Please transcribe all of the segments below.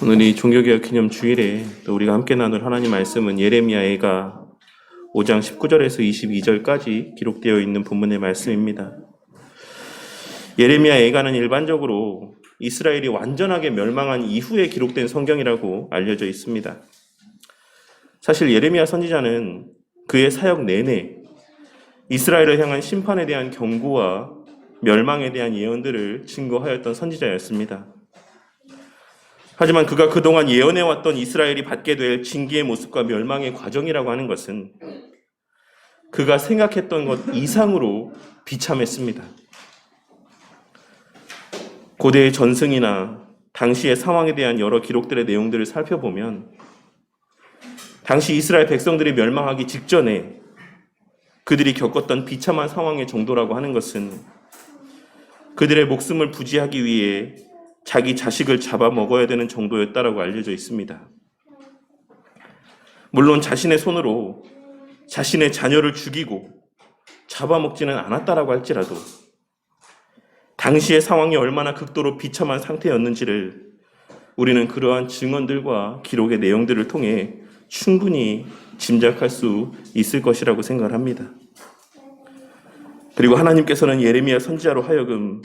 오늘 이 종교개혁 기념 주일에 또 우리가 함께 나눌 하나님 말씀은 예레미야애가 5장 19절에서 22절까지 기록되어 있는 본문의 말씀입니다. 예레미야애가는 일반적으로 이스라엘이 완전하게 멸망한 이후에 기록된 성경이라고 알려져 있습니다. 사실 예레미야 선지자는 그의 사역 내내 이스라엘을 향한 심판에 대한 경고와 멸망에 대한 예언들을 증거하였던 선지자였습니다. 하지만 그가 그동안 예언해왔던 이스라엘이 받게 될 징계의 모습과 멸망의 과정이라고 하는 것은 그가 생각했던 것 이상으로 비참했습니다. 고대의 전승이나 당시의 상황에 대한 여러 기록들의 내용들을 살펴보면 당시 이스라엘 백성들이 멸망하기 직전에 그들이 겪었던 비참한 상황의 정도라고 하는 것은 그들의 목숨을 부지하기 위해 자기 자식을 잡아먹어야 되는 정도였다라고 알려져 있습니다. 물론 자신의 손으로 자신의 자녀를 죽이고 잡아먹지는 않았다라고 할지라도 당시의 상황이 얼마나 극도로 비참한 상태였는지를 우리는 그러한 증언들과 기록의 내용들을 통해 충분히 짐작할 수 있을 것이라고 생각을 합니다. 그리고 하나님께서는 예레미야 선지자로 하여금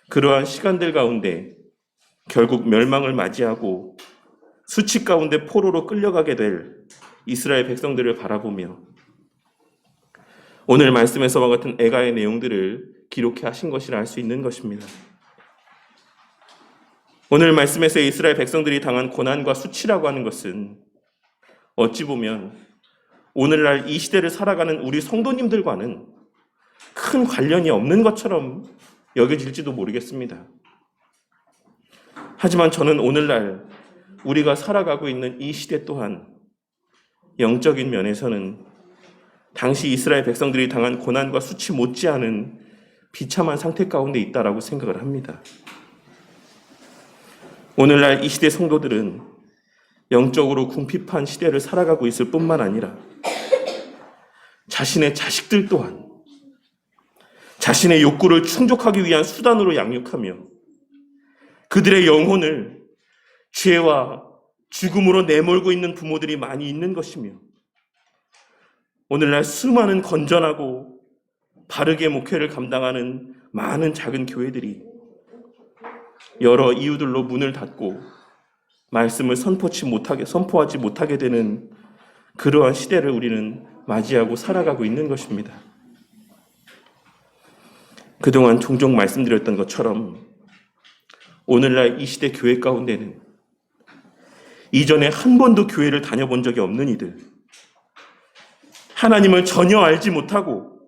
그러한 시간들 가운데 결국 멸망을 맞이하고 수치 가운데 포로로 끌려가게 될 이스라엘 백성들을 바라보며 오늘 말씀에서와 같은 애가의 내용들을 기록해 하신 것이라 할 수 있는 것입니다. 오늘 말씀에서 이스라엘 백성들이 당한 고난과 수치라고 하는 것은 어찌 보면 오늘날 이 시대를 살아가는 우리 성도님들과는 큰 관련이 없는 것처럼 여겨질지도 모르겠습니다. 하지만 저는 오늘날 우리가 살아가고 있는 이 시대 또한 영적인 면에서는 당시 이스라엘 백성들이 당한 고난과 수치 못지않은 비참한 상태 가운데 있다라고 생각을 합니다. 오늘날 이 시대 성도들은 영적으로 궁핍한 시대를 살아가고 있을 뿐만 아니라 자신의 자식들 또한 자신의 욕구를 충족하기 위한 수단으로 양육하며 그들의 영혼을 죄와 죽음으로 내몰고 있는 부모들이 많이 있는 것이며 오늘날 수많은 건전하고 바르게 목회를 감당하는 많은 작은 교회들이 여러 이유들로 문을 닫고 말씀을 선포하지 못하게 되는 그러한 시대를 우리는 맞이하고 살아가고 있는 것입니다. 그동안 종종 말씀드렸던 것처럼 오늘날 이 시대 교회 가운데는 이전에 한 번도 교회를 다녀본 적이 없는 이들, 하나님을 전혀 알지 못하고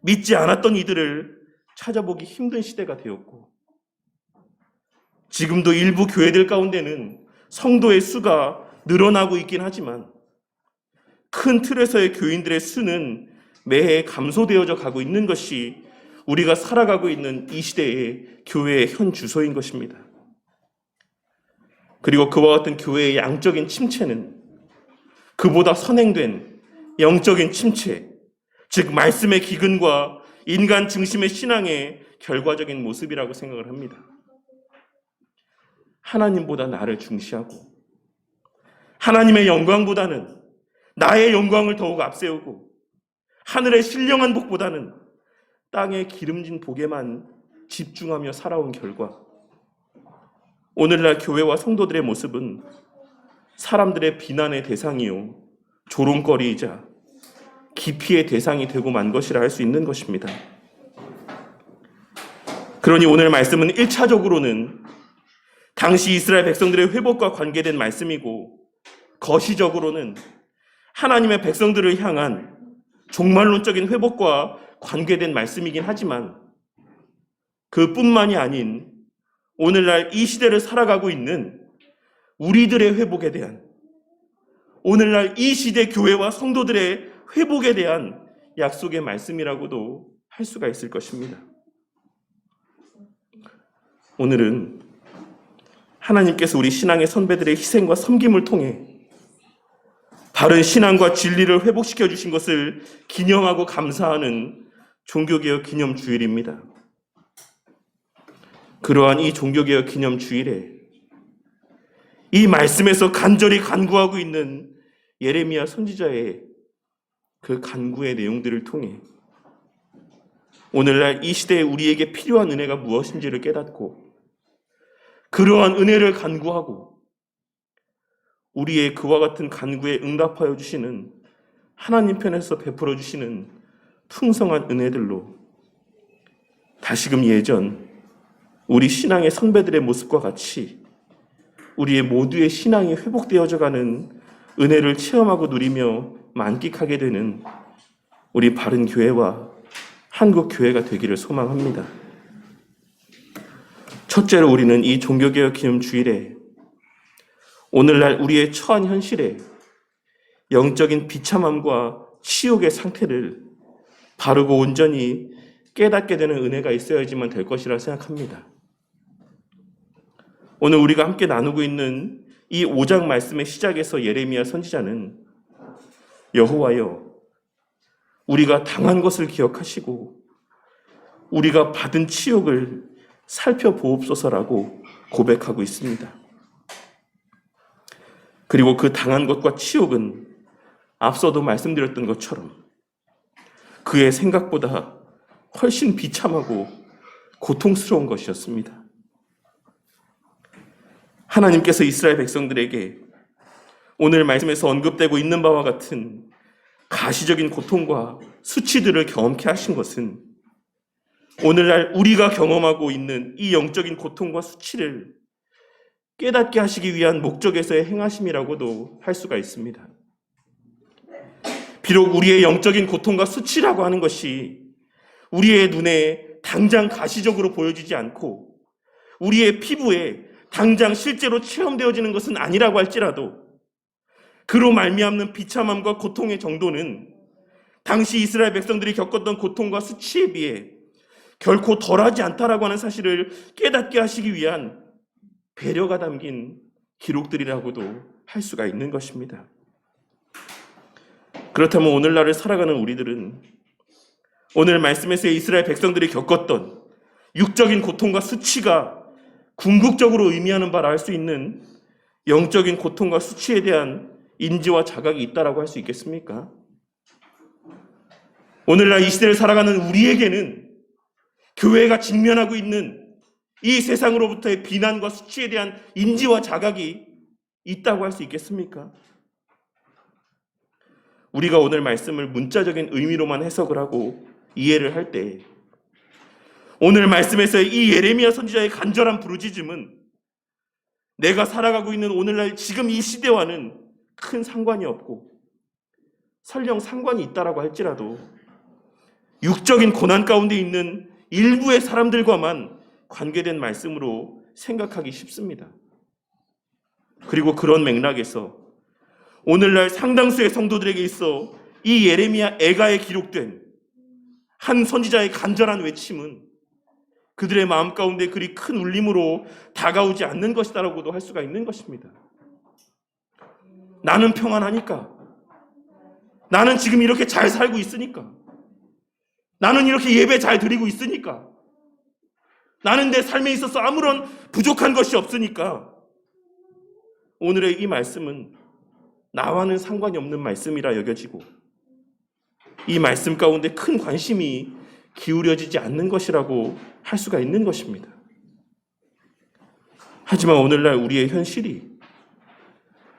믿지 않았던 이들을 찾아보기 힘든 시대가 되었고 지금도 일부 교회들 가운데는 성도의 수가 늘어나고 있긴 하지만 큰 틀에서의 교인들의 수는 매해 감소되어져 가고 있는 것이 우리가 살아가고 있는 이 시대의 교회의 현 주소인 것입니다. 그리고 그와 같은 교회의 양적인 침체는 그보다 선행된 영적인 침체, 즉 말씀의 기근과 인간 중심의 신앙의 결과적인 모습이라고 생각을 합니다. 하나님보다 나를 중시하고 하나님의 영광보다는 나의 영광을 더욱 앞세우고 하늘의 신령한 복보다는 땅의 기름진 복에만 집중하며 살아온 결과 오늘날 교회와 성도들의 모습은 사람들의 비난의 대상이요 조롱거리이자 기피의 대상이 되고 만 것이라 할 수 있는 것입니다. 그러니 오늘 말씀은 1차적으로는 당시 이스라엘 백성들의 회복과 관계된 말씀이고 거시적으로는 하나님의 백성들을 향한 종말론적인 회복과 관계된 말씀이긴 하지만 그뿐만이 아닌 오늘날 이 시대를 살아가고 있는 우리들의 회복에 대한 오늘날 이 시대 교회와 성도들의 회복에 대한 약속의 말씀이라고도 할 수가 있을 것입니다. 오늘은 하나님께서 우리 신앙의 선배들의 희생과 섬김을 통해 바른 신앙과 진리를 회복시켜 주신 것을 기념하고 감사하는 종교개혁 기념 주일입니다. 그러한 이 종교개혁 기념 주일에 이 말씀에서 간절히 간구하고 있는 예레미야 선지자의 그 간구의 내용들을 통해 오늘날 이 시대에 우리에게 필요한 은혜가 무엇인지를 깨닫고 그러한 은혜를 간구하고 우리의 그와 같은 간구에 응답하여 주시는 하나님 편에서 베풀어 주시는 풍성한 은혜들로 다시금 예전 우리 신앙의 선배들의 모습과 같이 우리의 모두의 신앙이 회복되어져 가는 은혜를 체험하고 누리며 만끽하게 되는 우리 바른 교회와 한국 교회가 되기를 소망합니다. 첫째로 우리는 이 종교개혁 기념 주일에 오늘날 우리의 처한 현실에 영적인 비참함과 치욕의 상태를 바르고 온전히 깨닫게 되는 은혜가 있어야지만 될 것이라 생각합니다. 오늘 우리가 함께 나누고 있는 이 5장 말씀의 시작에서 예레미야 선지자는 여호와여, 우리가 당한 것을 기억하시고 우리가 받은 치욕을 살펴보옵소서라고 고백하고 있습니다. 그리고 그 당한 것과 치욕은 앞서도 말씀드렸던 것처럼 그의 생각보다 훨씬 비참하고 고통스러운 것이었습니다. 하나님께서 이스라엘 백성들에게 오늘 말씀에서 언급되고 있는 바와 같은 가시적인 고통과 수치들을 경험케 하신 것은 오늘날 우리가 경험하고 있는 이 영적인 고통과 수치를 깨닫게 하시기 위한 목적에서의 행하심이라고도 할 수가 있습니다. 비록 우리의 영적인 고통과 수치라고 하는 것이 우리의 눈에 당장 가시적으로 보여지지 않고 우리의 피부에 당장 실제로 체험되어지는 것은 아니라고 할지라도 그로 말미암는 비참함과 고통의 정도는 당시 이스라엘 백성들이 겪었던 고통과 수치에 비해 결코 덜하지 않다라고 하는 사실을 깨닫게 하시기 위한 배려가 담긴 기록들이라고도 할 수가 있는 것입니다. 그렇다면 오늘날을 살아가는 우리들은 오늘 말씀에서 이스라엘 백성들이 겪었던 육적인 고통과 수치가 궁극적으로 의미하는 바라 할 수 있는 영적인 고통과 수치에 대한 인지와 자각이 있다라고 할 수 있겠습니까? 오늘날 이 시대를 살아가는 우리에게는 교회가 직면하고 있는 이 세상으로부터의 비난과 수치에 대한 인지와 자각이 있다고 할 수 있겠습니까? 우리가 오늘 말씀을 문자적인 의미로만 해석을 하고 이해를 할 때 오늘 말씀에서의 이 예레미야 선지자의 간절한 부르짖음은 내가 살아가고 있는 오늘날 지금 이 시대와는 큰 상관이 없고 설령 상관이 있다라고 할지라도 육적인 고난 가운데 있는 일부의 사람들과만 관계된 말씀으로 생각하기 쉽습니다. 그리고 그런 맥락에서 오늘날 상당수의 성도들에게 있어 이 예레미야 애가에 기록된 한 선지자의 간절한 외침은 그들의 마음 가운데 그리 큰 울림으로 다가오지 않는 것이다라고도 할 수가 있는 것입니다. 나는 평안하니까, 나는 지금 이렇게 잘 살고 있으니까, 나는 이렇게 예배 잘 드리고 있으니까, 나는 내 삶에 있어서 아무런 부족한 것이 없으니까 오늘의 이 말씀은 나와는 상관이 없는 말씀이라 여겨지고 이 말씀 가운데 큰 관심이 기울여지지 않는 것이라고 할 수가 있는 것입니다. 하지만 오늘날 우리의 현실이,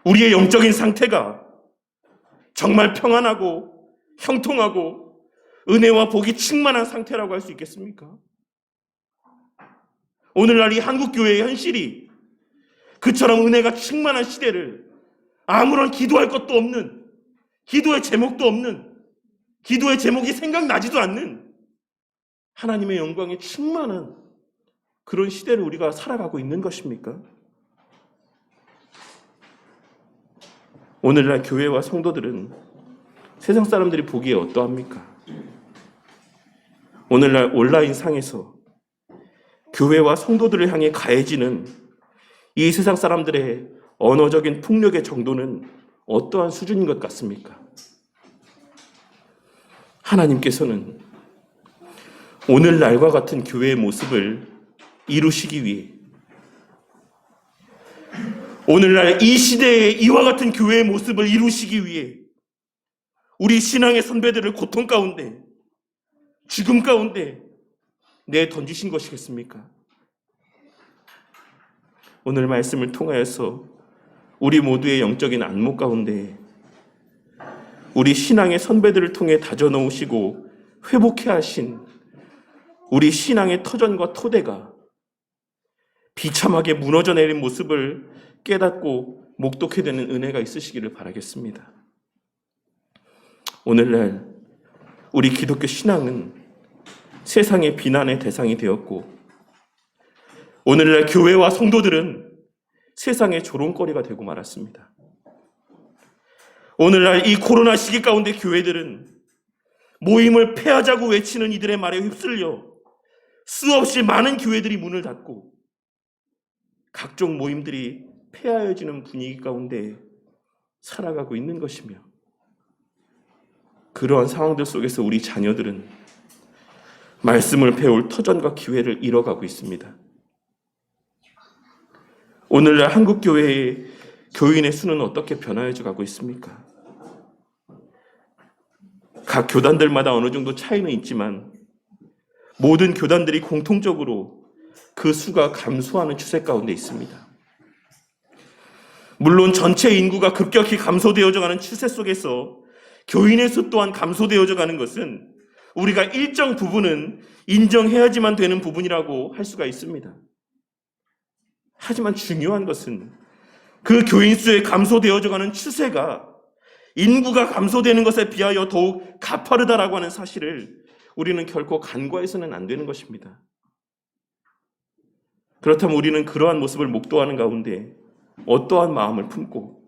우리의 영적인 상태가 정말 평안하고 형통하고 은혜와 복이 충만한 상태라고 할 수 있겠습니까? 오늘날 이 한국교회의 현실이 그처럼 은혜가 충만한 시대를 아무런 기도할 것도 없는, 기도의 제목도 없는, 기도의 제목이 생각나지도 않는 하나님의 영광에 충만한 그런 시대를 우리가 살아가고 있는 것입니까? 오늘날 교회와 성도들은 세상 사람들이 보기에 어떠합니까? 오늘날 온라인 상에서 교회와 성도들을 향해 가해지는 이 세상 사람들의 언어적인 폭력의 정도는 어떠한 수준인 것 같습니까? 하나님께서는 오늘날과 같은 교회의 모습을 이루시기 위해 오늘날 이 시대에 이와 같은 교회의 모습을 이루시기 위해 우리 신앙의 선배들을 고통 가운데, 죽음 가운데 내던지신 것이겠습니까? 오늘 말씀을 통하여서 우리 모두의 영적인 안목 가운데 우리 신앙의 선배들을 통해 다져놓으시고 회복해 하신 우리 신앙의 터전과 토대가 비참하게 무너져 내린 모습을 깨닫고 목독해 되는 은혜가 있으시기를 바라겠습니다. 오늘날 우리 기독교 신앙은 세상의 비난의 대상이 되었고, 오늘날 교회와 성도들은 세상의 조롱거리가 되고 말았습니다. 오늘날 이 코로나 시기 가운데 교회들은 모임을 폐하자고 외치는 이들의 말에 휩쓸려 수없이 많은 교회들이 문을 닫고 각종 모임들이 폐하여지는 분위기 가운데 살아가고 있는 것이며, 그러한 상황들 속에서 우리 자녀들은 말씀을 배울 터전과 기회를 잃어가고 있습니다. 오늘날 한국교회의 교인의 수는 어떻게 변화해져 가고 있습니까? 각 교단들마다 어느 정도 차이는 있지만 모든 교단들이 공통적으로 그 수가 감소하는 추세 가운데 있습니다. 물론 전체 인구가 급격히 감소되어져 가는 추세 속에서 교인의 수 또한 감소되어져 가는 것은 우리가 일정 부분은 인정해야지만 되는 부분이라고 할 수가 있습니다. 하지만 중요한 것은 그 교인 수의 감소되어져 가는 추세가 인구가 감소되는 것에 비하여 더욱 가파르다라고 하는 사실을 우리는 결코 간과해서는 안 되는 것입니다. 그렇다면 우리는 그러한 모습을 목도하는 가운데 어떠한 마음을 품고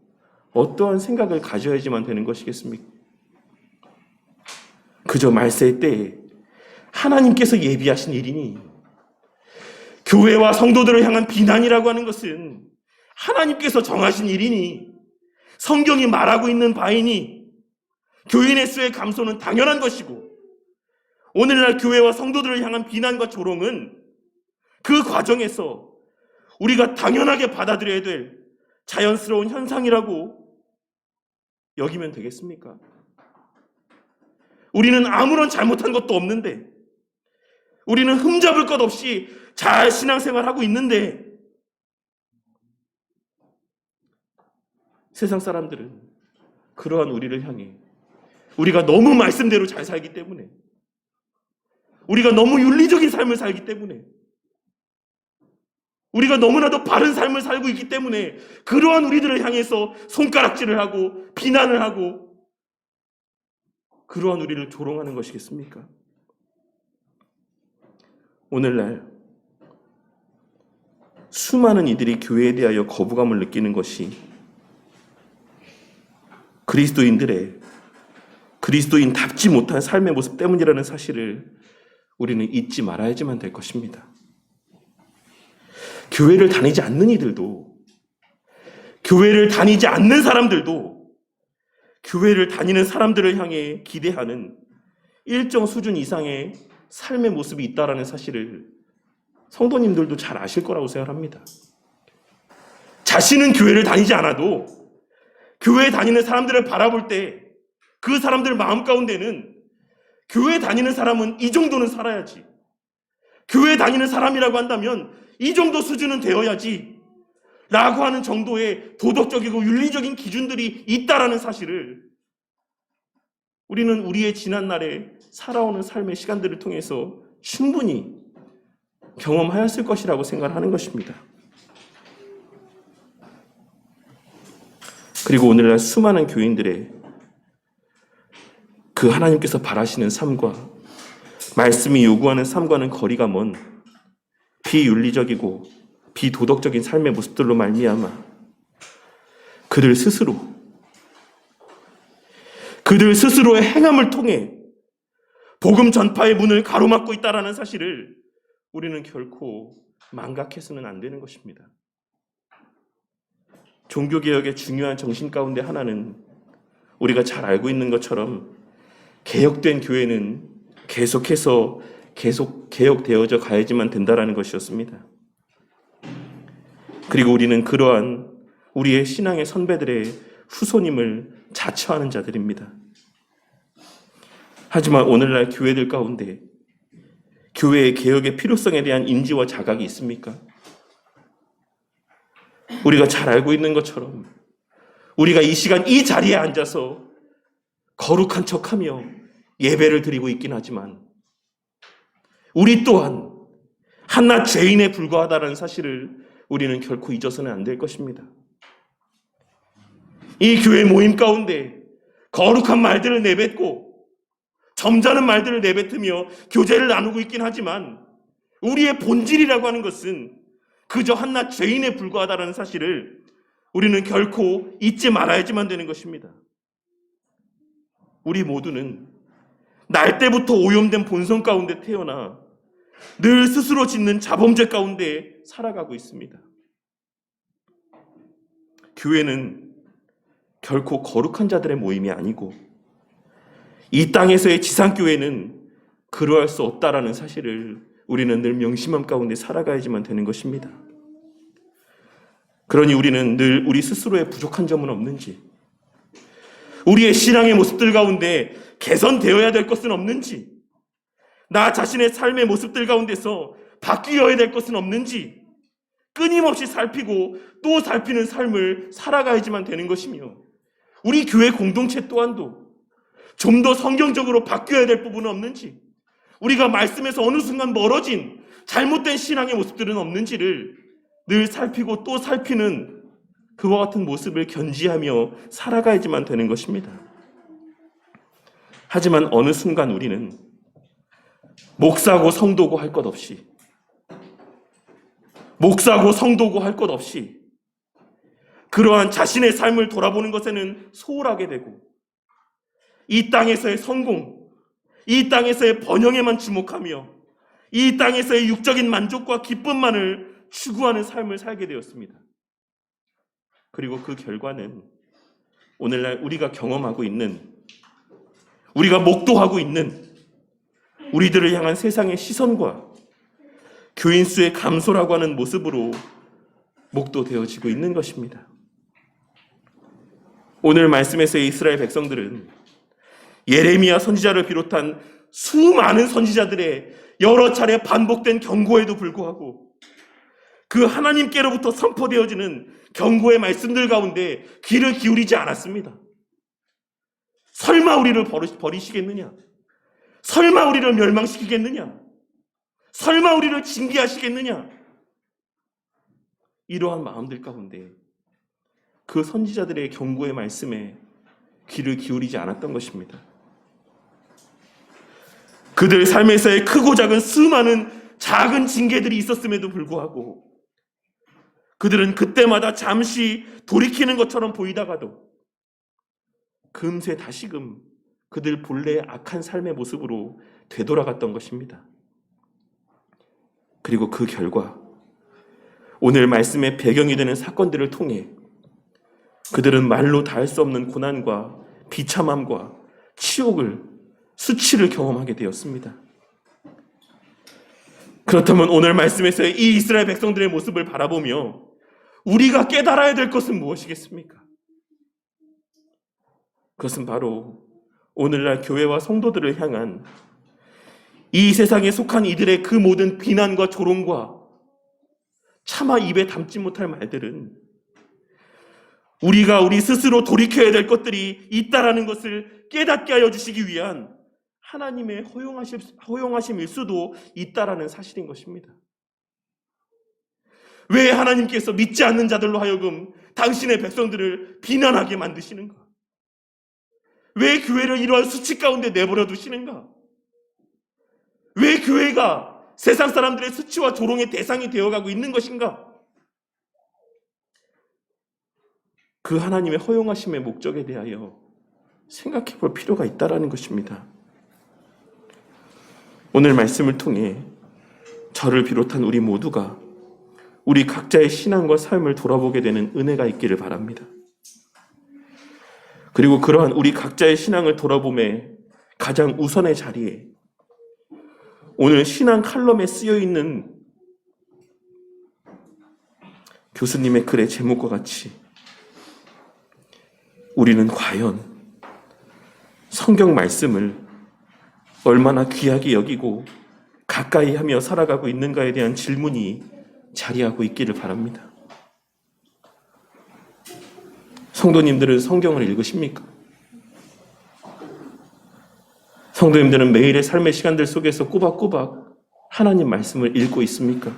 어떠한 생각을 가져야지만 되는 것이겠습니까? 그저 말세의 때에 하나님께서 예비하신 일이니, 교회와 성도들을 향한 비난이라고 하는 것은 하나님께서 정하신 일이니, 성경이 말하고 있는 바이니 교인의 수의 감소는 당연한 것이고, 오늘날 교회와 성도들을 향한 비난과 조롱은 그 과정에서 우리가 당연하게 받아들여야 될 자연스러운 현상이라고 여기면 되겠습니까? 우리는 아무런 잘못한 것도 없는데, 우리는 흠잡을 것 없이 잘 신앙생활하고 있는데, 세상 사람들은 그러한 우리를 향해 우리가 너무 말씀대로 잘 살기 때문에, 우리가 너무 윤리적인 삶을 살기 때문에, 우리가 너무나도 바른 삶을 살고 있기 때문에 그러한 우리들을 향해서 손가락질을 하고 비난을 하고 그러한 우리를 조롱하는 것이겠습니까? 오늘날 수많은 이들이 교회에 대하여 거부감을 느끼는 것이 그리스도인답지 못한 삶의 모습 때문이라는 사실을 우리는 잊지 말아야지만 될 것입니다. 교회를 다니지 않는 이들도, 교회를 다니지 않는 사람들도 교회를 다니는 사람들을 향해 기대하는 일정 수준 이상의 삶의 모습이 있다라는 사실을 성도님들도 잘 아실 거라고 생각합니다. 자신은 교회를 다니지 않아도 교회에 다니는 사람들을 바라볼 때 그 사람들 마음 가운데는 교회 다니는 사람은 이 정도는 살아야지, 교회 다니는 사람이라고 한다면 이 정도 수준은 되어야지 라고 하는 정도의 도덕적이고 윤리적인 기준들이 있다라는 사실을 우리는 우리의 지난날에 살아오는 삶의 시간들을 통해서 충분히 경험하였을 것이라고 생각하는 것입니다. 그리고 오늘날 수많은 교인들의 그 하나님께서 바라시는 삶과 말씀이 요구하는 삶과는 거리가 먼 비윤리적이고 비도덕적인 삶의 모습들로 말미암아 그들 스스로의 행함을 통해 복음 전파의 문을 가로막고 있다는 사실을 우리는 결코 망각해서는 안 되는 것입니다. 종교개혁의 중요한 정신 가운데 하나는 우리가 잘 알고 있는 것처럼 개혁된 교회는 계속 개혁되어져 가야지만 된다라는 것이었습니다. 그리고 우리는 그러한 우리의 신앙의 선배들의 후손임을 자처하는 자들입니다. 하지만 오늘날 교회들 가운데 교회의 개혁의 필요성에 대한 인지와 자각이 있습니까? 우리가 잘 알고 있는 것처럼 우리가 이 시간 이 자리에 앉아서 거룩한 척하며 예배를 드리고 있긴 하지만 우리 또한 한낱 죄인에 불과하다는 사실을 우리는 결코 잊어서는 안 될 것입니다. 이 교회 모임 가운데 거룩한 말들을 내뱉고 점잖은 말들을 내뱉으며 교제를 나누고 있긴 하지만 우리의 본질이라고 하는 것은 그저 한낱 죄인에 불과하다는 사실을 우리는 결코 잊지 말아야지만 되는 것입니다. 우리 모두는 날 때부터 오염된 본성 가운데 태어나 늘 스스로 짓는 자범죄 가운데 살아가고 있습니다. 교회는 결코 거룩한 자들의 모임이 아니고 이 땅에서의 지상교회는 그러할 수 없다라는 사실을 우리는 늘 명심함 가운데 살아가야지만 되는 것입니다. 그러니 우리는 늘 우리 스스로의 부족한 점은 없는지, 우리의 신앙의 모습들 가운데 개선되어야 될 것은 없는지, 나 자신의 삶의 모습들 가운데서 바뀌어야 될 것은 없는지 끊임없이 살피고 또 살피는 삶을 살아가야지만 되는 것이며, 우리 교회 공동체 또한도 좀 더 성경적으로 바뀌어야 될 부분은 없는지, 우리가 말씀에서 어느 순간 멀어진 잘못된 신앙의 모습들은 없는지를 늘 살피고 또 살피는 그와 같은 모습을 견지하며 살아가야지만 되는 것입니다. 하지만 어느 순간 우리는 목사고 성도고 할 것 없이, 목사고 성도고 할 것 없이 그러한 자신의 삶을 돌아보는 것에는 소홀하게 되고 이 땅에서의 성공, 이 땅에서의 번영에만 주목하며 이 땅에서의 육적인 만족과 기쁨만을 추구하는 삶을 살게 되었습니다. 그리고 그 결과는 오늘날 우리가 경험하고 있는, 우리가 목도하고 있는 우리들을 향한 세상의 시선과 교인 수의 감소라고 하는 모습으로 목도되어지고 있는 것입니다. 오늘 말씀에서의 이스라엘 백성들은 예레미야 선지자를 비롯한 수많은 선지자들의 여러 차례 반복된 경고에도 불구하고 그 하나님께로부터 선포되어지는 경고의 말씀들 가운데 귀를 기울이지 않았습니다. 설마 우리를 버리시겠느냐? 설마 우리를 멸망시키겠느냐? 설마 우리를 징계하시겠느냐? 이러한 마음들 가운데 그 선지자들의 경고의 말씀에 귀를 기울이지 않았던 것입니다. 그들 삶에서의 크고 작은 수많은 작은 징계들이 있었음에도 불구하고 그들은 그때마다 잠시 돌이키는 것처럼 보이다가도 금세 다시금 그들 본래의 악한 삶의 모습으로 되돌아갔던 것입니다. 그리고 그 결과 오늘 말씀의 배경이 되는 사건들을 통해 그들은 말로 다할 수 없는 고난과 비참함과 치욕을, 수치를 경험하게 되었습니다. 그렇다면 오늘 말씀에서의 이 이스라엘 백성들의 모습을 바라보며 우리가 깨달아야 될 것은 무엇이겠습니까? 그것은 바로 오늘날 교회와 성도들을 향한 이 세상에 속한 이들의 그 모든 비난과 조롱과 차마 입에 담지 못할 말들은 우리가 우리 스스로 돌이켜야 될 것들이 있다라는 것을 깨닫게 하여 주시기 위한 하나님의 허용하심일 수도 있다라는 사실인 것입니다. 왜 하나님께서 믿지 않는 자들로 하여금 당신의 백성들을 비난하게 만드시는가? 왜 교회를 이러한 수치 가운데 내버려 두시는가? 왜 교회가 세상 사람들의 수치와 조롱의 대상이 되어가고 있는 것인가? 그 하나님의 허용하심의 목적에 대하여 생각해 볼 필요가 있다라는 것입니다. 오늘 말씀을 통해 저를 비롯한 우리 모두가 우리 각자의 신앙과 삶을 돌아보게 되는 은혜가 있기를 바랍니다. 그리고 그러한 우리 각자의 신앙을 돌아봄에 가장 우선의 자리에 오늘 신앙 칼럼에 쓰여있는 교수님의 글의 제목과 같이 우리는 과연 성경 말씀을 얼마나 귀하게 여기고 가까이 하며 살아가고 있는가에 대한 질문이 자리하고 있기를 바랍니다. 성도님들은 성경을 읽으십니까? 성도님들은 매일의 삶의 시간들 속에서 꼬박꼬박 하나님 말씀을 읽고 있습니까?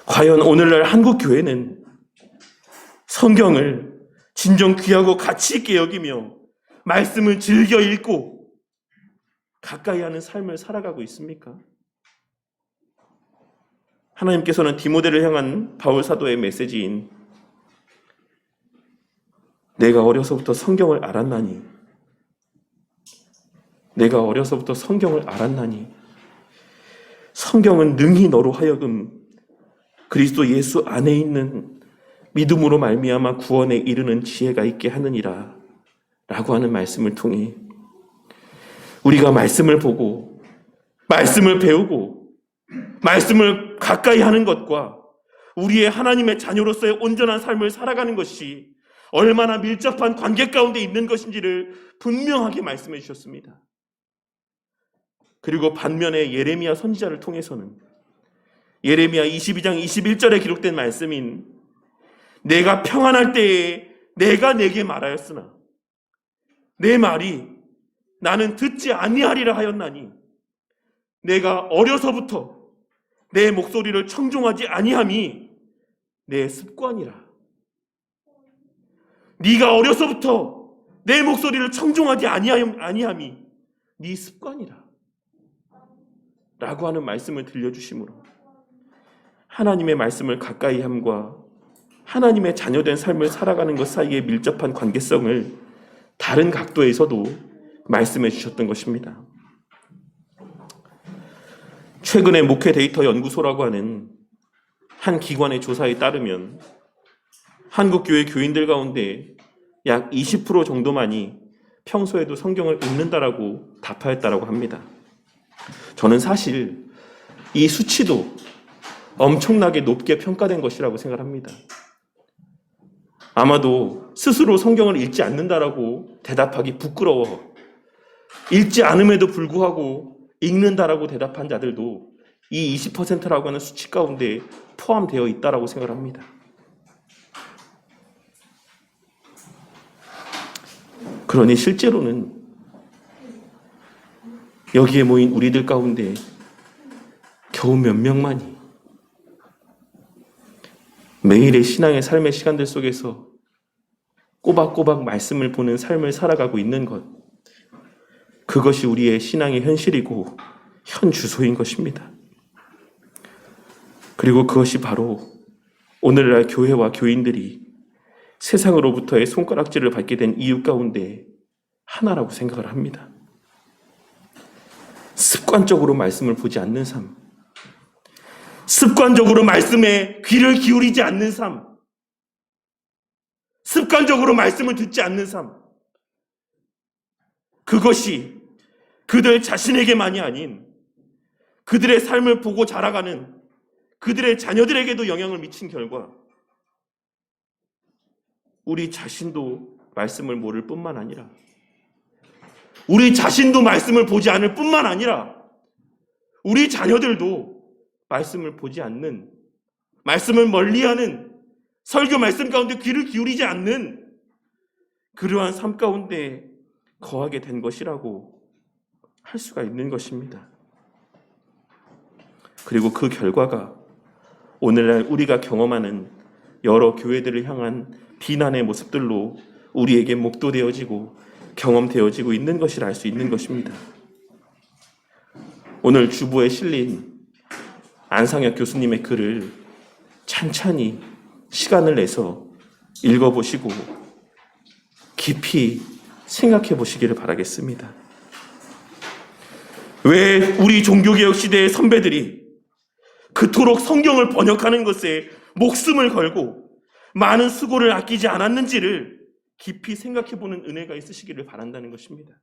과연 오늘날 한국 교회는 성경을 진정 귀하고 가치 있게 여기며 말씀을 즐겨 읽고 가까이 하는 삶을 살아가고 있습니까? 하나님께서는 디모데를 향한 바울 사도의 메시지인 내가 어려서부터 성경을 알았나니 성경은 능히 너로 하여금 그리스도 예수 안에 있는 믿음으로 말미암아 구원에 이르는 지혜가 있게 하느니라 라고 하는 말씀을 통해 우리가 말씀을 보고 말씀을 배우고 말씀을 가까이 하는 것과 우리의 하나님의 자녀로서의 온전한 삶을 살아가는 것이 얼마나 밀접한 관계 가운데 있는 것인지를 분명하게 말씀해 주셨습니다. 그리고 반면에 예레미야 선지자를 통해서는 예레미야 22장 21절에 기록된 말씀인 내가 평안할 때에 내가 내게 말하였으나 내 말이 나는 듣지 아니하리라 하였나니 내가 어려서부터 내 목소리를 청종하지 아니함이 내 습관이라. 네가 어려서부터 내 목소리를 청종하지 아니함이 네 습관이라 라고 하는 말씀을 들려주심으로 하나님의 말씀을 가까이 함과 하나님의 자녀된 삶을 살아가는 것 사이의 밀접한 관계성을 다른 각도에서도 말씀해 주셨던 것입니다. 최근에 목회 데이터 연구소라고 하는 한 기관의 조사에 따르면 한국 교회 교인들 가운데 약 20% 정도만이 평소에도 성경을 읽는다라고 답하였다라고 합니다. 저는 사실 이 수치도 엄청나게 높게 평가된 것이라고 생각합니다. 아마도 스스로 성경을 읽지 않는다라고 대답하기 부끄러워 읽지 않음에도 불구하고 읽는다라고 대답한 자들도 이 20%라고 하는 수치 가운데 포함되어 있다라고 생각합니다. 그러니 실제로는 여기에 모인 우리들 가운데 겨우 몇 명만이 매일의 신앙의 삶의 시간들 속에서 꼬박꼬박 말씀을 보는 삶을 살아가고 있는 것, 그것이 우리의 신앙의 현실이고 현 주소인 것입니다. 그리고 그것이 바로 오늘날 교회와 교인들이 세상으로부터의 손가락질을 받게 된 이유 가운데 하나라고 생각을 합니다. 습관적으로 말씀을 보지 않는 삶, 습관적으로 말씀에 귀를 기울이지 않는 삶, 습관적으로 말씀을 듣지 않는 삶, 그것이 그들 자신에게만이 아닌 그들의 삶을 보고 자라가는 그들의 자녀들에게도 영향을 미친 결과 우리 자신도 말씀을 모를 뿐만 아니라 우리 자신도 말씀을 보지 않을 뿐만 아니라 우리 자녀들도 말씀을 보지 않는, 말씀을 멀리하는, 설교 말씀 가운데 귀를 기울이지 않는 그러한 삶 가운데 거하게 된 것이라고 할 수가 있는 것입니다. 그리고 그 결과가 오늘날 우리가 경험하는 여러 교회들을 향한 비난의 모습들로 우리에게 목도되어지고 경험되어지고 있는 것이라 할 수 있는 것입니다. 오늘 주보에 실린 안상혁 교수님의 글을 찬찬히 시간을 내서 읽어보시고 깊이 생각해 보시기를 바라겠습니다. 왜 우리 종교개혁 시대의 선배들이 그토록 성경을 번역하는 것에 목숨을 걸고 많은 수고를 아끼지 않았는지를 깊이 생각해 보는 은혜가 있으시기를 바란다는 것입니다.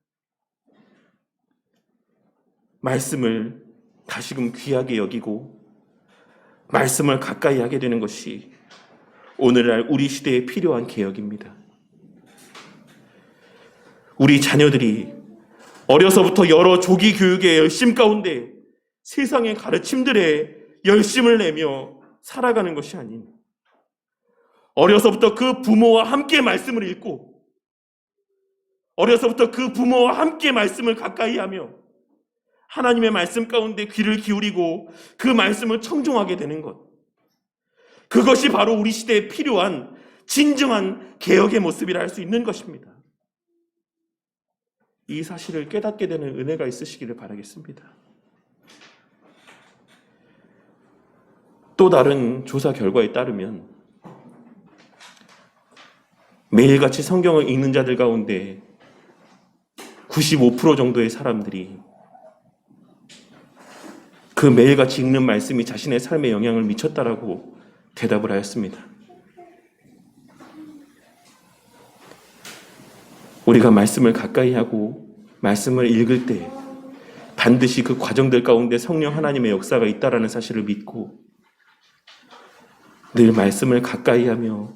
말씀을 다시금 귀하게 여기고 말씀을 가까이 하게 되는 것이 오늘날 우리 시대에 필요한 개혁입니다. 우리 자녀들이 어려서부터 여러 조기 교육의 열심 가운데 세상의 가르침들에 열심을 내며 살아가는 것이 아닌, 어려서부터 그 부모와 함께 말씀을 읽고, 어려서부터 그 부모와 함께 말씀을 가까이 하며 하나님의 말씀 가운데 귀를 기울이고 그 말씀을 청종하게 되는 것, 그것이 바로 우리 시대에 필요한 진정한 개혁의 모습이라 할 수 있는 것입니다. 이 사실을 깨닫게 되는 은혜가 있으시기를 바라겠습니다. 또 다른 조사 결과에 따르면 매일같이 성경을 읽는 자들 가운데 95% 정도의 사람들이 그 매일같이 읽는 말씀이 자신의 삶에 영향을 미쳤다라고 대답을 하였습니다. 우리가 말씀을 가까이 하고 말씀을 읽을 때 반드시 그 과정들 가운데 성령 하나님의 역사가 있다라는 사실을 믿고 늘 말씀을 가까이 하며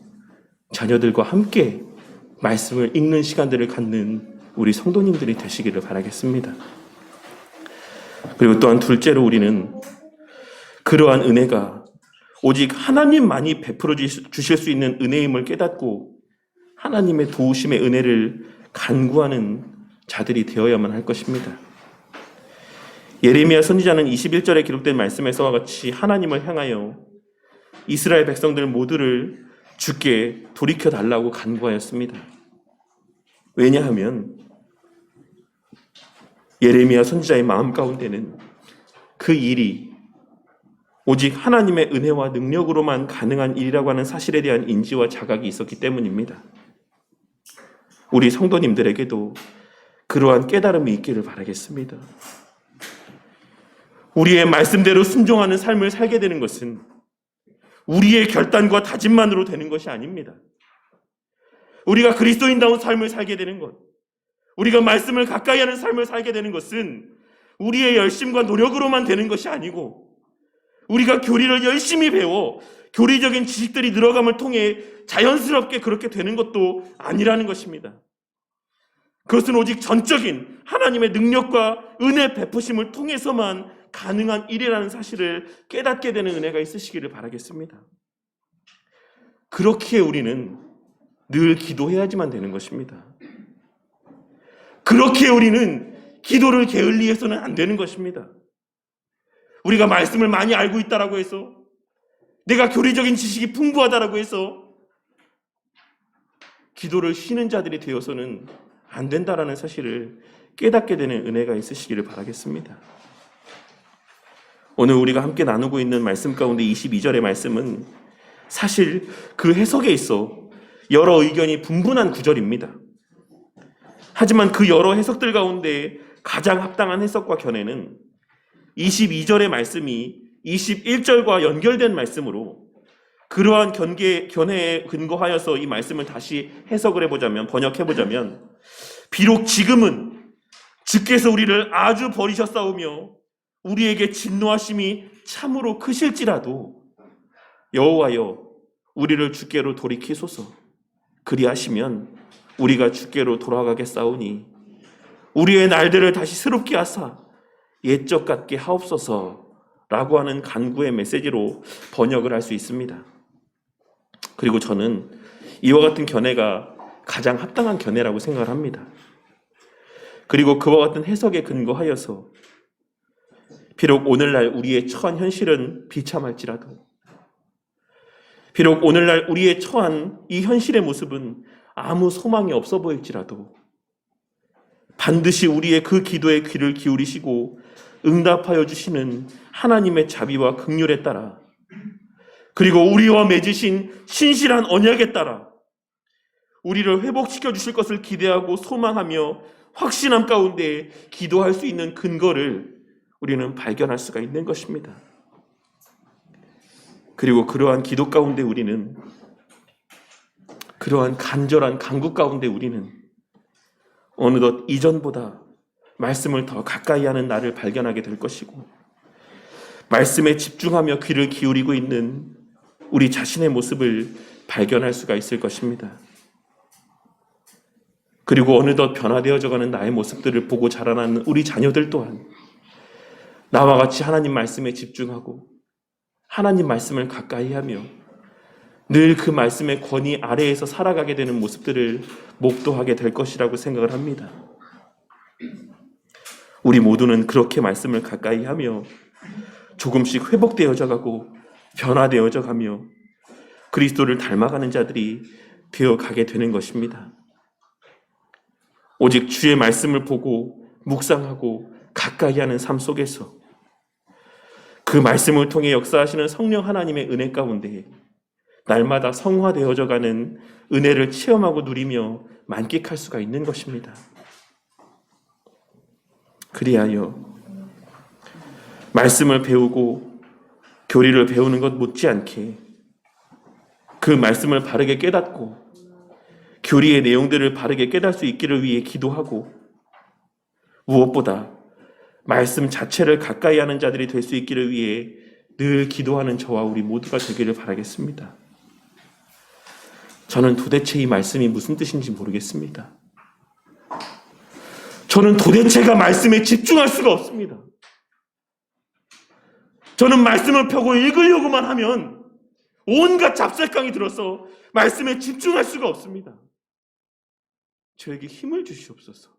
자녀들과 함께 말씀을 읽는 시간들을 갖는 우리 성도님들이 되시기를 바라겠습니다. 그리고 또한 둘째로 우리는 그러한 은혜가 오직 하나님만이 베풀어 주실 수 있는 은혜임을 깨닫고 하나님의 도우심의 은혜를 간구하는 자들이 되어야만 할 것입니다. 예레미야 선지자는 21절에 기록된 말씀에서와 같이 하나님을 향하여 이스라엘 백성들 모두를 주께 돌이켜 달라고 간구하였습니다. 왜냐하면 예레미야 선지자의 마음 가운데는 그 일이 오직 하나님의 은혜와 능력으로만 가능한 일이라고 하는 사실에 대한 인지와 자각이 있었기 때문입니다. 우리 성도님들에게도 그러한 깨달음이 있기를 바라겠습니다. 우리의 말씀대로 순종하는 삶을 살게 되는 것은 우리의 결단과 다짐만으로 되는 것이 아닙니다. 우리가 그리스도인다운 삶을 살게 되는 것, 우리가 말씀을 가까이 하는 삶을 살게 되는 것은 우리의 열심과 노력으로만 되는 것이 아니고 우리가 교리를 열심히 배워 교리적인 지식들이 늘어감을 통해 자연스럽게 그렇게 되는 것도 아니라는 것입니다. 그것은 오직 전적인 하나님의 능력과 은혜 베푸심을 통해서만 가능한 일이라는 사실을 깨닫게 되는 은혜가 있으시기를 바라겠습니다. 그렇기에 우리는 늘 기도해야지만 되는 것입니다. 그렇기에 우리는 기도를 게을리해서는 안 되는 것입니다. 우리가 말씀을 많이 알고 있다라고 해서, 내가 교리적인 지식이 풍부하다라고 해서 기도를 쉬는 자들이 되어서는 안 된다라는 사실을 깨닫게 되는 은혜가 있으시기를 바라겠습니다. 오늘 우리가 함께 나누고 있는 말씀 가운데 22절의 말씀은 사실 그 해석에 있어 여러 의견이 분분한 구절입니다. 하지만 그 여러 해석들 가운데 가장 합당한 해석과 견해는 22절의 말씀이 21절과 연결된 말씀으로, 그러한 견해에 근거하여서 이 말씀을 다시 해석을 해보자면, 번역해보자면, 비록 지금은 주께서 우리를 아주 버리셨사오며 우리에게 진노하심이 참으로 크실지라도 여호와여 우리를 주께로 돌이키소서. 그리하시면 우리가 주께로 돌아가겠사오니 우리의 날들을 다시 새롭게 하사 옛적 같게 하옵소서라고 하는 간구의 메시지로 번역을 할 수 있습니다. 그리고 저는 이와 같은 견해가 가장 합당한 견해라고 생각을 합니다. 그리고 그와 같은 해석에 근거하여서 비록 오늘날 우리의 처한 현실은 비참할지라도, 비록 오늘날 우리의 처한 이 현실의 모습은 아무 소망이 없어 보일지라도 반드시 우리의 그 기도에 귀를 기울이시고 응답하여 주시는 하나님의 자비와 긍휼에 따라, 그리고 우리와 맺으신 신실한 언약에 따라 우리를 회복시켜 주실 것을 기대하고 소망하며 확신함 가운데 기도할 수 있는 근거를 우리는 발견할 수가 있는 것입니다. 그리고 그러한 기도 가운데 우리는, 그러한 간절한 간구 가운데 우리는 어느덧 이전보다 말씀을 더 가까이 하는 나를 발견하게 될 것이고, 말씀에 집중하며 귀를 기울이고 있는 우리 자신의 모습을 발견할 수가 있을 것입니다. 그리고 어느덧 변화되어져가는 나의 모습들을 보고 자라나는 우리 자녀들 또한 나와 같이 하나님 말씀에 집중하고 하나님 말씀을 가까이 하며 늘 그 말씀의 권위 아래에서 살아가게 되는 모습들을 목도하게 될 것이라고 생각을 합니다. 우리 모두는 그렇게 말씀을 가까이 하며 조금씩 회복되어져 가고 변화되어져 가며 그리스도를 닮아가는 자들이 되어가게 되는 것입니다. 오직 주의 말씀을 보고 묵상하고 가까이 하는 삶 속에서 그 말씀을 통해 역사하시는 성령 하나님의 은혜 가운데 날마다 성화되어져 가는 은혜를 체험하고 누리며 만끽할 수가 있는 것입니다. 그리하여 말씀을 배우고 교리를 배우는 것 못지않게 그 말씀을 바르게 깨닫고 교리의 내용들을 바르게 깨달을 수 있기를 위해 기도하고 무엇보다 말씀 자체를 가까이 하는 자들이 될 수 있기를 위해 늘 기도하는 저와 우리 모두가 되기를 바라겠습니다. 저는 도대체 이 말씀이 무슨 뜻인지 모르겠습니다. 저는 도대체가 말씀에 집중할 수가 없습니다. 저는 말씀을 펴고 읽으려고만 하면 온갖 잡생각이 들어서 말씀에 집중할 수가 없습니다. 저에게 힘을 주시옵소서.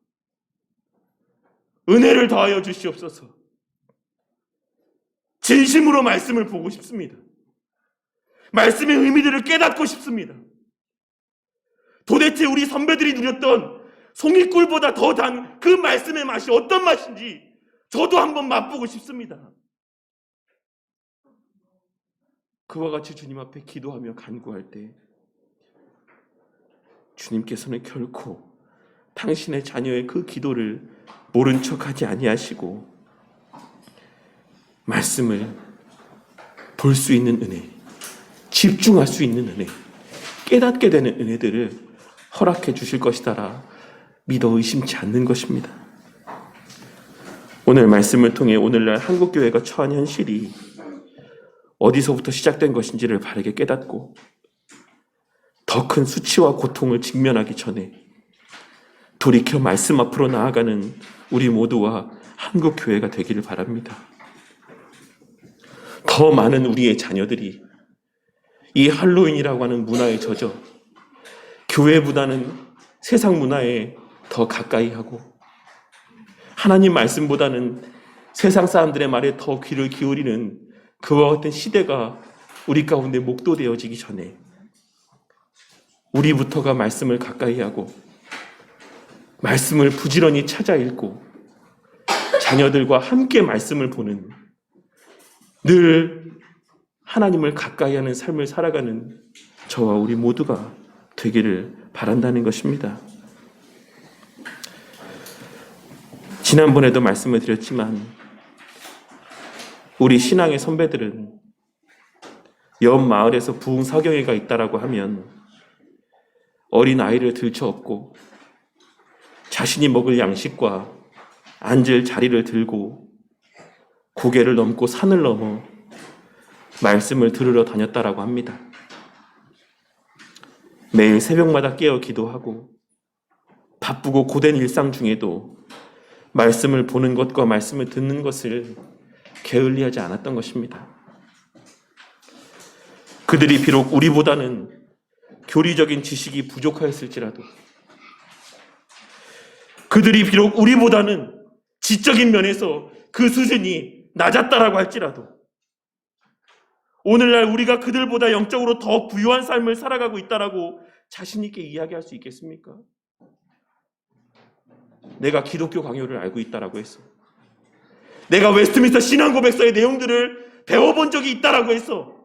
은혜를 더하여 주시옵소서. 진심으로 말씀을 보고 싶습니다. 말씀의 의미들을 깨닫고 싶습니다. 도대체 우리 선배들이 누렸던 송이꿀보다 더 단 그 말씀의 맛이 어떤 맛인지 저도 한번 맛보고 싶습니다. 그와 같이 주님 앞에 기도하며 간구할 때 주님께서는 결코 당신의 자녀의 그 기도를 모른 척하지 아니하시고 말씀을 볼 수 있는 은혜, 집중할 수 있는 은혜, 깨닫게 되는 은혜들을 허락해 주실 것이다라 믿어 의심치 않는 것입니다. 오늘 말씀을 통해 오늘날 한국교회가 처한 현실이 어디서부터 시작된 것인지를 바르게 깨닫고 더 큰 수치와 고통을 직면하기 전에 돌이켜 말씀 앞으로 나아가는 우리 모두와 한국교회가 되기를 바랍니다. 더 많은 우리의 자녀들이 이 할로윈이라고 하는 문화에 젖어 교회보다는 세상 문화에 더 가까이 하고 하나님 말씀보다는 세상 사람들의 말에 더 귀를 기울이는 그와 같은 시대가 우리 가운데 목도되어지기 전에 우리부터가 말씀을 가까이 하고 말씀을 부지런히 찾아 읽고 자녀들과 함께 말씀을 보는 늘 하나님을 가까이 하는 삶을 살아가는 저와 우리 모두가 되기를 바란다는 것입니다. 지난번에도 말씀을 드렸지만 우리 신앙의 선배들은 옆 마을에서 부흥사경회가 있다라고 하면 어린 아이를 들쳐업고 자신이 먹을 양식과 앉을 자리를 들고 고개를 넘고 산을 넘어 말씀을 들으러 다녔다라고 합니다. 매일 새벽마다 깨어 기도하고 바쁘고 고된 일상 중에도 말씀을 보는 것과 말씀을 듣는 것을 게을리하지 않았던 것입니다. 그들이 비록 우리보다는 교리적인 지식이 부족하였을지라도 그들이 비록 우리보다는 지적인 면에서 그 수준이 낮았다라고 할지라도 오늘날 우리가 그들보다 영적으로 더 부유한 삶을 살아가고 있다라고 자신 있게 이야기할 수 있겠습니까? 내가 기독교 강요를 알고 있다라고 했어. 내가 웨스트민스터 신앙고백서의 내용들을 배워본 적이 있다라고 했어.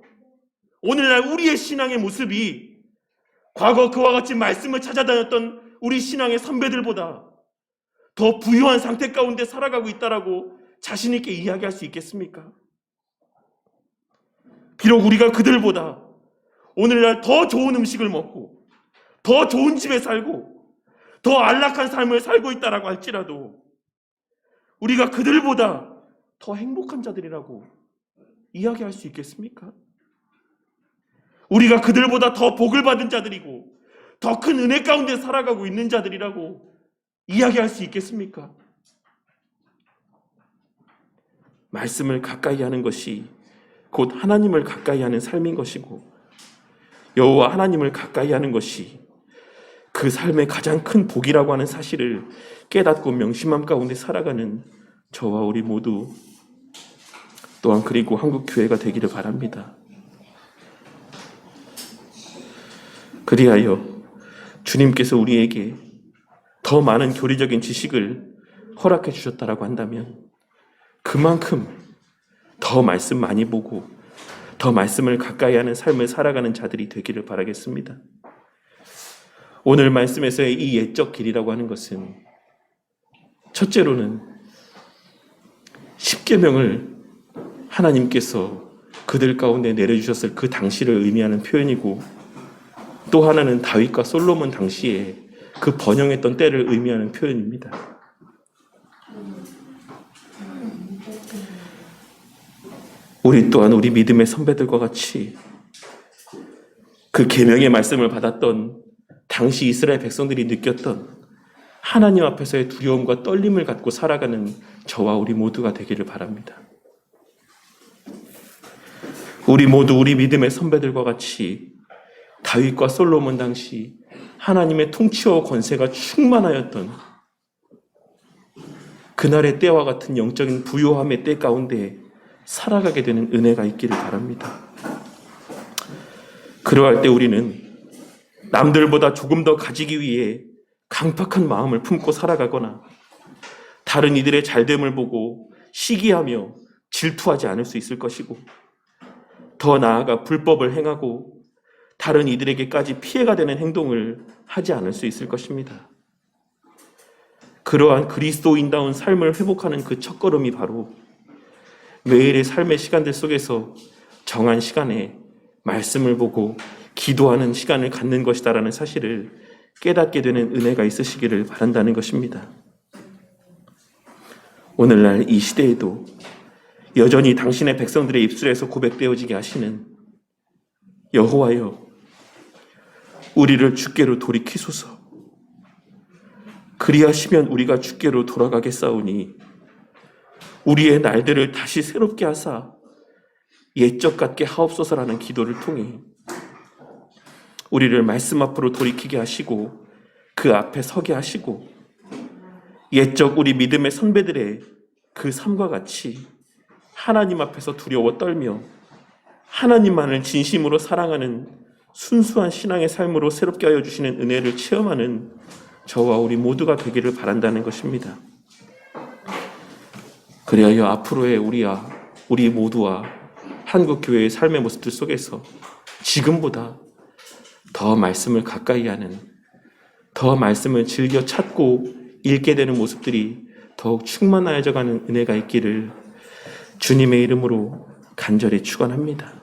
오늘날 우리의 신앙의 모습이 과거 그와 같이 말씀을 찾아다녔던 우리 신앙의 선배들보다 더 부유한 상태 가운데 살아가고 있다라고 자신 있게 이야기할 수 있겠습니까? 비록 우리가 그들보다 오늘날 더 좋은 음식을 먹고 더 좋은 집에 살고 더 안락한 삶을 살고 있다라고 할지라도 우리가 그들보다 더 행복한 자들이라고 이야기할 수 있겠습니까? 우리가 그들보다 더 복을 받은 자들이고 더 큰 은혜 가운데 살아가고 있는 자들이라고 이야기할 수 있겠습니까? 말씀을 가까이 하는 것이 곧 하나님을 가까이 하는 삶인 것이고, 여호와 하나님을 가까이 하는 것이 그 삶의 가장 큰 복이라고 하는 사실을 깨닫고 명심함 가운데 살아가는 저와 우리 모두, 또한 그리고 한국교회가 되기를 바랍니다. 그리하여 주님께서 우리에게 더 많은 교리적인 지식을 허락해 주셨다라고 한다면 그만큼 더 말씀 많이 보고 더 말씀을 가까이 하는 삶을 살아가는 자들이 되기를 바라겠습니다. 오늘 말씀에서의 이 옛적 길이라고 하는 것은 첫째로는 십계명을 하나님께서 그들 가운데 내려주셨을 그 당시를 의미하는 표현이고, 또 하나는 다윗과 솔로몬 당시에 그 번영했던 때를 의미하는 표현입니다. 우리 또한 우리 믿음의 선배들과 같이 그 계명의 말씀을 받았던 당시 이스라엘 백성들이 느꼈던 하나님 앞에서의 두려움과 떨림을 갖고 살아가는 저와 우리 모두가 되기를 바랍니다. 우리 모두 우리 믿음의 선배들과 같이 다윗과 솔로몬 당시 하나님의 통치와 권세가 충만하였던 그날의 때와 같은 영적인 부요함의 때 가운데 살아가게 되는 은혜가 있기를 바랍니다. 그러할 때 우리는 남들보다 조금 더 가지기 위해 강팍한 마음을 품고 살아가거나 다른 이들의 잘됨을 보고 시기하며 질투하지 않을 수 있을 것이고, 더 나아가 불법을 행하고 다른 이들에게까지 피해가 되는 행동을 하지 않을 수 있을 것입니다. 그러한 그리스도인다운 삶을 회복하는 그 첫걸음이 바로 매일의 삶의 시간들 속에서 정한 시간에 말씀을 보고 기도하는 시간을 갖는 것이다라는 사실을 깨닫게 되는 은혜가 있으시기를 바란다는 것입니다. 오늘날 이 시대에도 여전히 당신의 백성들의 입술에서 고백되어지게 하시는 여호와여, 우리를 주께로 돌이키소서. 그리하시면 우리가 주께로 돌아가겠사오니 우리의 날들을 다시 새롭게 하사 옛적 같게 하옵소서라는 기도를 통해 우리를 말씀 앞으로 돌이키게 하시고 그 앞에 서게 하시고, 옛적 우리 믿음의 선배들의 그 삶과 같이 하나님 앞에서 두려워 떨며 하나님만을 진심으로 사랑하는 순수한 신앙의 삶으로 새롭게 하여 주시는 은혜를 체험하는 저와 우리 모두가 되기를 바란다는 것입니다. 그리하여 앞으로의 우리 모두와 한국교회의 삶의 모습들 속에서 지금보다 더 말씀을 가까이 하는, 더 말씀을 즐겨 찾고 읽게 되는 모습들이 더욱 충만하여져 가는 은혜가 있기를 주님의 이름으로 간절히 축원합니다.